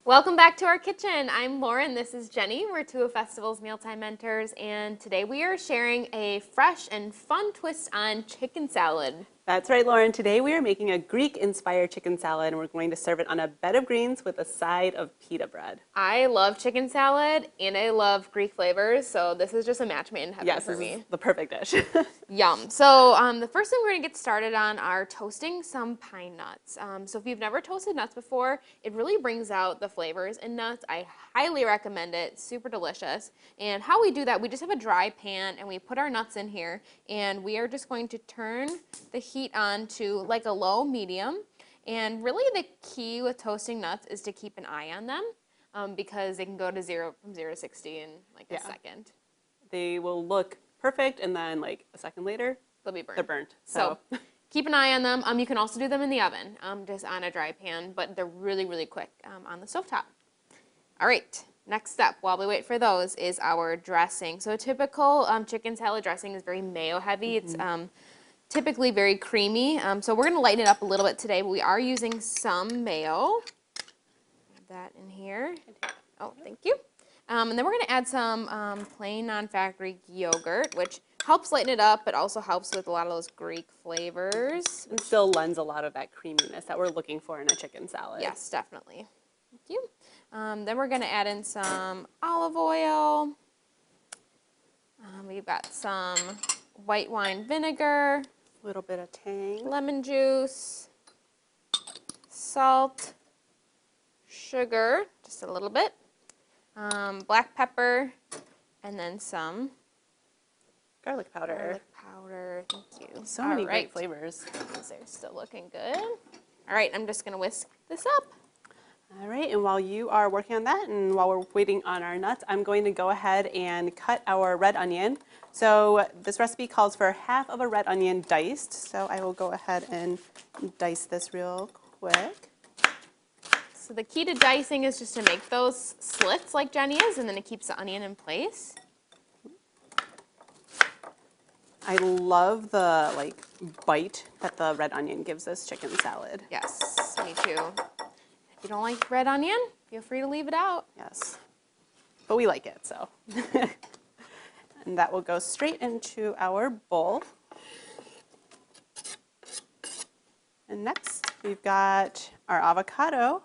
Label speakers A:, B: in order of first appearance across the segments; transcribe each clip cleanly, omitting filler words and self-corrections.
A: Welcome back to our kitchen. I'm Lauren, this is Jenny. We're two of Festival's Mealtime Mentors, and today we are sharing a fresh and fun twist on chicken salad.
B: That's right, Lauren. Today we are making a Greek-inspired chicken salad, and we're going to serve it on a bed of greens with a side of pita bread.
A: I love chicken salad, and I love Greek flavors, so this is just a match made in heaven for me.
B: Yes, the perfect dish.
A: Yum. So the first thing we're going to get started on are toasting some pine nuts. So if you've never toasted nuts before, it really brings out the flavors in nuts. I highly recommend it. Super delicious. And how we do that, we just have a dry pan and we put our nuts in here, and we are just going to turn the heat on to like a low medium. And really the key with toasting nuts is to keep an eye on them because they can go to from 0 to 60 in like a second.
B: They will look perfect, and then like a second later,
A: They'll be burnt.
B: they're burnt.
A: So keep an eye on them. You can also do them in the oven, just on a dry pan, but they're really, really quick on the stovetop. All right, next step while we wait for those is our dressing. So a typical chicken salad dressing is very mayo heavy. It's typically very creamy. So we're gonna lighten it up a little bit today, but we are using some mayo. Add that in here. Oh, thank you. And then we're going to add some plain non-fat Greek yogurt, which helps lighten it up, but also helps with a lot of those Greek flavors.
B: And still lends a lot of that creaminess that we're looking for in a chicken salad.
A: Yes, definitely. Thank you. Then we're going to add in some olive oil. We've got some white wine vinegar.
B: A little bit of tang.
A: Lemon juice. Salt. Sugar, just a little bit. Black pepper, and then some
B: Garlic powder.
A: garlic powder. Thank you.
B: So many great flavors.
A: These are still looking good. All right, I'm just going to whisk this up.
B: All right, and while you are working on that and while we're waiting on our nuts, I'm going to go ahead and cut our red onion. So this recipe calls for half of a red onion diced, so I will go ahead and dice this real quick.
A: So the key to dicing is just to make those slits like Jenny is, and then it keeps the onion in place.
B: I love the bite that the red onion gives this chicken salad.
A: Yes, me too. If you don't like red onion, feel free to leave it out.
B: Yes, but we like it, so. And that will go straight into our bowl. And next, we've got our avocado.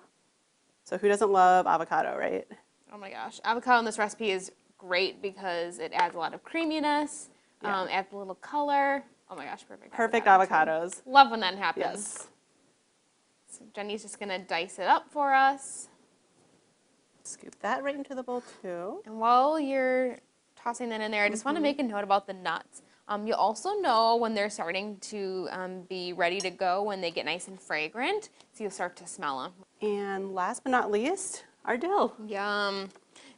B: So who doesn't love avocado, right?
A: Oh my gosh. Avocado in this recipe is great because it adds a lot of creaminess, adds a little color. Oh my gosh, perfect.
B: Perfect avocados.
A: Love when that happens.
B: Yes.
A: So Jenny's just going to dice it up for us.
B: Scoop that right into the bowl too.
A: And while you're tossing that in there, I just want to make a note about the nuts. You'll also know when they're starting to be ready to go when they get nice and fragrant, so you'll start to smell them.
B: And last but not least, our dill.
A: Yum.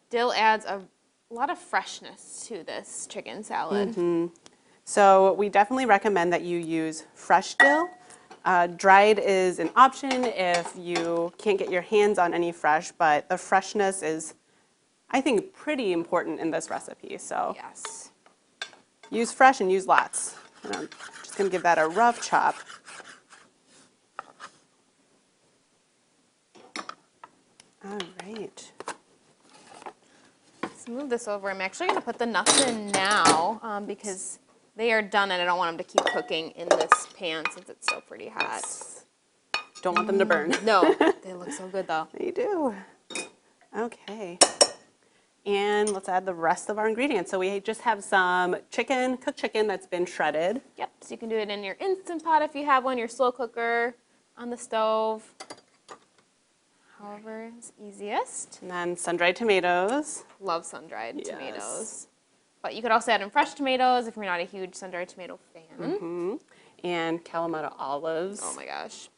A: Dill adds a lot of freshness to this chicken salad.
B: So we definitely recommend that you use fresh dill. Dried is an option if you can't get your hands on any fresh, but the freshness is, I think, pretty important in this recipe. So
A: Yes.
B: use fresh and use lots. And I'm just going to give that a rough chop. All right.
A: Let's move this over. I'm actually going to put the nuts in now because they are done and I don't want them to keep cooking in this pan since it's still pretty hot.
B: Don't want them to burn.
A: No, they look so good though.
B: They do. Okay. And let's add the rest of our ingredients. So we just have some chicken, cooked chicken that's been shredded.
A: Yep, so you can do it in your Instant Pot if you have one, your slow cooker, on the stove, however is easiest.
B: And then sun-dried tomatoes.
A: Love sun-dried
B: Yes.
A: tomatoes. But you could also add in fresh tomatoes if you're not a huge sun-dried tomato fan.
B: And Kalamata olives.
A: Oh my gosh,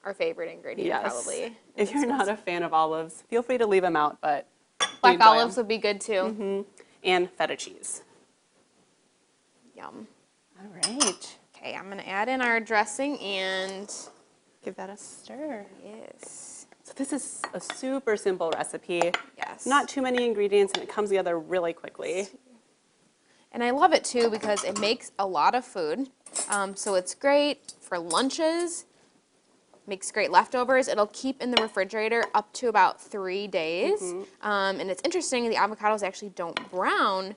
A: our favorite ingredient
B: Yes.
A: probably.
B: If you're not a fan of olives, feel free to leave them out, but we
A: Black
B: enjoy
A: olives
B: them.
A: would be good too.
B: And feta cheese.
A: Yum.
B: All right.
A: Okay, I'm gonna add in our dressing and
B: Give that a stir.
A: yes.
B: So this is a super simple recipe.
A: Yes.
B: Not too many ingredients, and it comes together really quickly.
A: And I love it too because it makes a lot of food. So it's great for lunches. makes great leftovers. It'll keep in the refrigerator up to about 3 days. And it's interesting, the avocados actually don't brown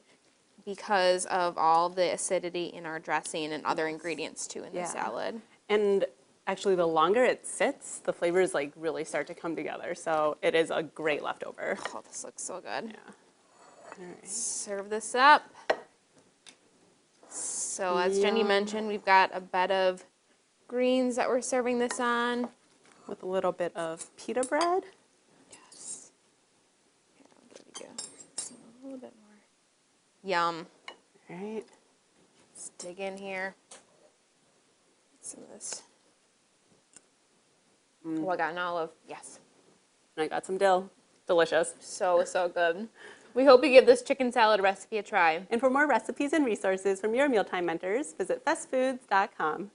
A: because of all the acidity in our dressing and other ingredients too in the
B: Yeah.
A: salad.
B: And actually, the longer it sits, the flavors like really start to come together. So it is a great leftover.
A: Oh, this looks so good.
B: Yeah. All right.
A: Serve this up. So as Jenny
B: Yum.
A: mentioned, we've got a bed of greens that we're serving this on.
B: With a little bit of pita bread.
A: Yes. Here, I'll give you some, a little bit more. Yum.
B: All right.
A: Let's dig in here. Some of this. Oh, I got an olive. Yes.
B: And I got some dill. Delicious.
A: So, so good. We hope you give this chicken salad recipe a try.
B: And for more recipes and resources from your mealtime mentors, visit festfoods.com.